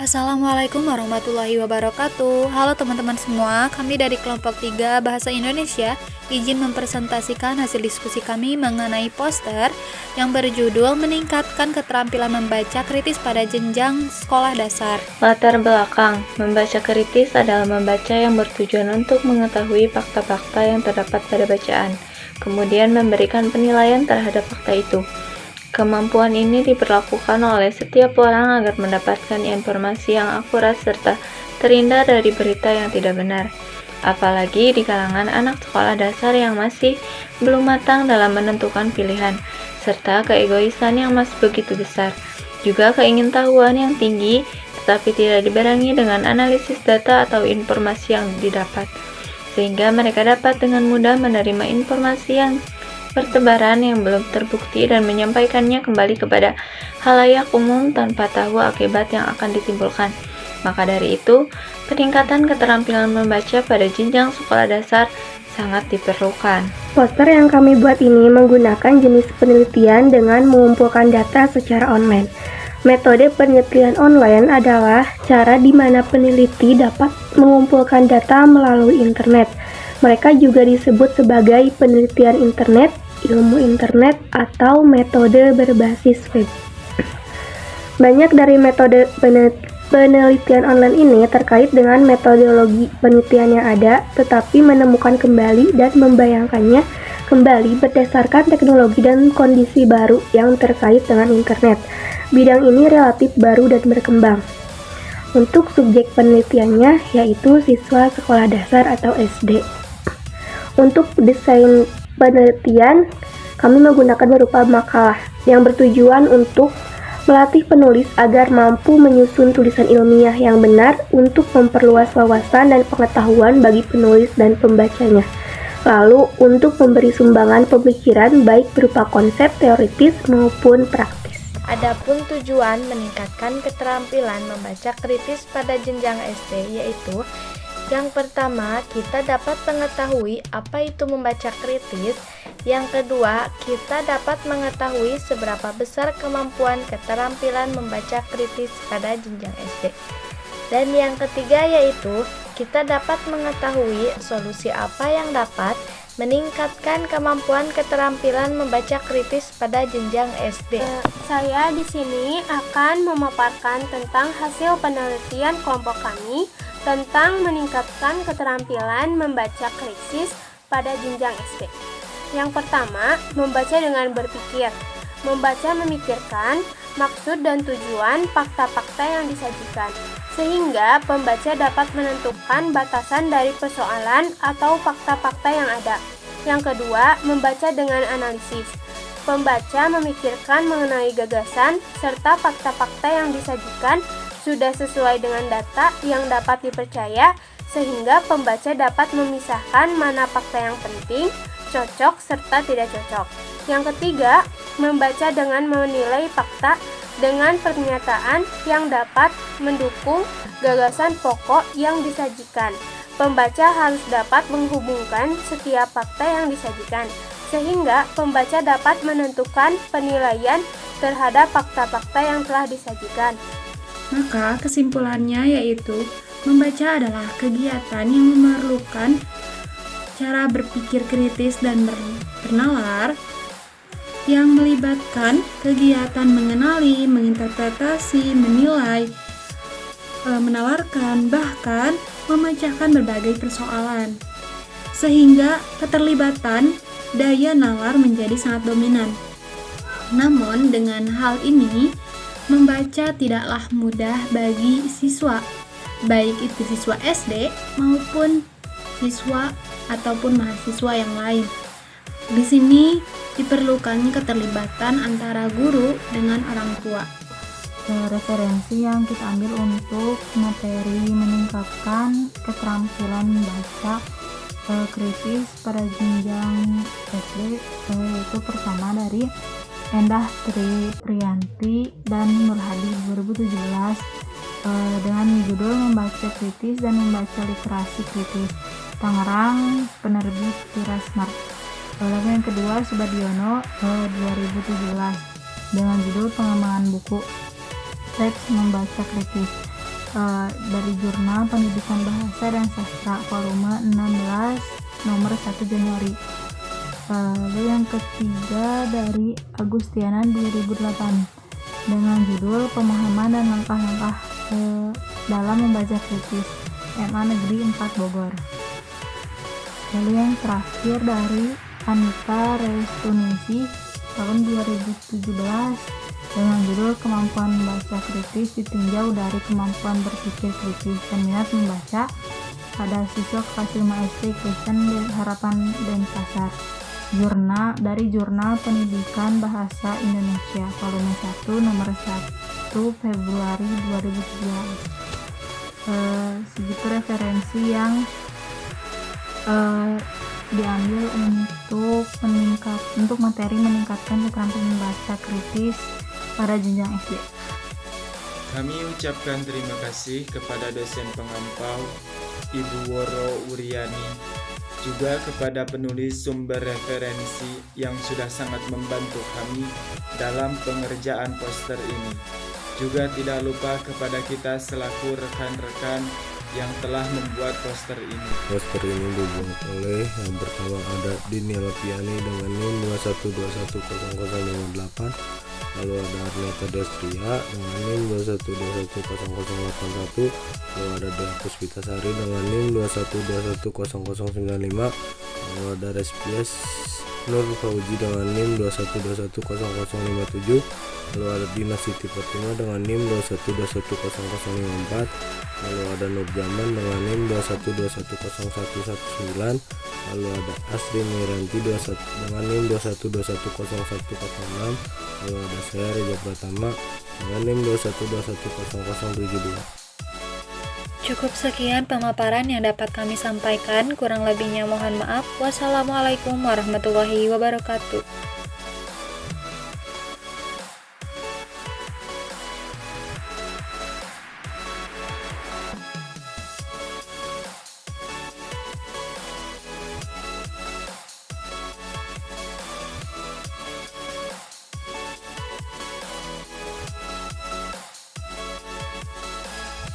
Assalamualaikum warahmatullahi wabarakatuh. Halo teman-teman semua, kami dari kelompok 3 Bahasa Indonesia izin mempresentasikan hasil diskusi kami mengenai poster yang berjudul Meningkatkan Keterampilan Membaca Kritis pada Jenjang Sekolah Dasar. Latar belakang, membaca kritis adalah membaca yang bertujuan untuk mengetahui fakta-fakta yang terdapat pada bacaan, kemudian memberikan penilaian terhadap fakta itu. Kemampuan ini diperlakukan oleh setiap orang agar mendapatkan informasi yang akurat serta terhindar dari berita yang tidak benar. Apalagi di kalangan anak sekolah dasar yang masih belum matang dalam menentukan pilihan, serta keegoisan yang masih begitu besar. Juga keingintahuan yang tinggi, tetapi tidak dibarengi dengan analisis data atau informasi yang didapat, sehingga mereka dapat dengan mudah menerima informasi yang bertebaran yang belum terbukti dan menyampaikannya kembali kepada khalayak umum tanpa tahu akibat yang akan ditimbulkan. Maka dari itu, peningkatan keterampilan membaca pada jenjang sekolah dasar sangat diperlukan. Poster yang kami buat ini menggunakan jenis penelitian dengan mengumpulkan data secara online. Metode penelitian online adalah cara di mana peneliti dapat mengumpulkan data melalui internet. Mereka juga disebut sebagai penelitian internet, ilmu internet, atau metode berbasis web. Banyak dari metode penelitian online ini terkait dengan metodologi penelitian yang ada, tetapi menemukan kembali dan membayangkannya kembali berdasarkan teknologi dan kondisi baru yang terkait dengan internet. Bidang ini relatif baru dan berkembang. Untuk subjek penelitiannya yaitu siswa sekolah dasar atau SD. Untuk desain penelitian, kami menggunakan berupa makalah yang bertujuan untuk melatih penulis agar mampu menyusun tulisan ilmiah yang benar untuk memperluas wawasan dan pengetahuan bagi penulis dan pembacanya. Lalu, untuk memberi sumbangan pemikiran baik berupa konsep teoritis maupun praktis. Adapun tujuan meningkatkan keterampilan membaca kritis pada jenjang SD yaitu yang pertama, kita dapat mengetahui apa itu membaca kritis. Yang kedua, kita dapat mengetahui seberapa besar kemampuan keterampilan membaca kritis pada jenjang SD. Dan yang ketiga yaitu, kita dapat mengetahui solusi apa yang dapat meningkatkan kemampuan keterampilan membaca kritis pada jenjang SD. Saya di sini akan memaparkan tentang hasil penelitian kelompok kami tentang meningkatkan keterampilan membaca kritis pada jenjang SD. Yang pertama, membaca dengan berpikir. Membaca memikirkan maksud dan tujuan fakta-fakta yang disajikan, sehingga pembaca dapat menentukan batasan dari persoalan atau fakta-fakta yang ada. Yang kedua, membaca dengan analisis. Pembaca memikirkan mengenai gagasan serta fakta-fakta yang disajikan sudah sesuai dengan data yang dapat dipercaya, sehingga pembaca dapat memisahkan mana fakta yang penting, cocok, serta tidak cocok. Yang ketiga, membaca dengan menilai fakta dengan pernyataan yang dapat mendukung gagasan pokok yang disajikan. Pembaca harus dapat menghubungkan setiap fakta yang disajikan, sehingga pembaca dapat menentukan penilaian terhadap fakta-fakta yang telah disajikan. Maka kesimpulannya yaitu membaca adalah kegiatan yang memerlukan cara berpikir kritis dan bernalar yang melibatkan kegiatan mengenali, menginterpretasi, menilai, menalarkan, bahkan memecahkan berbagai persoalan. Sehingga keterlibatan daya nalar menjadi sangat dominan. Namun dengan hal ini, membaca tidaklah mudah bagi siswa, baik itu siswa SD maupun siswa ataupun mahasiswa yang lain. Di sini diperlukan keterlibatan antara guru dengan orang tua. Referensi yang kita ambil untuk materi meningkatkan keterampilan membaca kritis pada jenjang SD yaitu pertama dari Endah Tri Priyanti dan Nurhadi 2017 dengan judul Membaca Kritis dan Membaca Literasi Kritis, Tangerang, penerbit Tirasmart. Lalu yang kedua Subadiono 2017 dengan judul Pengembangan Buku Teks Membaca Kritis, dari Jurnal Pendidikan Bahasa dan Sastra volume 16 nomor 1 Januari. Lalu yang ketiga dari Agustianan 2008 dengan judul Pemahaman dan Langkah-langkah dalam Membaca Kritis, MA Negeri 4 Bogor. Lalu yang terakhir dari Anita Restunisi tahun 2017 dengan judul Kemampuan Membaca Kritis ditinjau dari kemampuan berpikir kritis dan minat membaca pada siswa kelas 5 SD Kristen Harapan Denpasar. Dari Jurnal Pendidikan Bahasa Indonesia volume 1 nomor 1 Februari 2017. Segitu referensi yang diambil untuk materi meningkatkan keterampilan membaca kritis pada jenjang SD. Kami ucapkan terima kasih kepada dosen pengampau Ibu Woro Wuryani, juga kepada penulis sumber referensi yang sudah sangat membantu kami dalam pengerjaan poster ini. Juga tidak lupa kepada kita selaku rekan-rekan yang telah membuat poster ini. Poster ini dibuat oleh yang pertama ada Dini Lopiani dengan NIM 212100058, lalu ada Arneta Destria dengan NIM 212100081, lalu ada Dea Puspitasari dengan NIM 2121095, lalu ada Respias Nur Fauji dengan NIM 2121057, lalu ada Dina Siti Fatima dengan NIM 2121054, lalu ada Nur Jaman dengan NIM 212101119, lalu ada Asri Miranti dengan NIM 212101106, lalu ada saya Reza Pratama dengan NIM 2121072. Cukup sekian pemaparan yang dapat kami sampaikan, kurang lebihnya mohon maaf. Wassalamualaikum warahmatullahi wabarakatuh.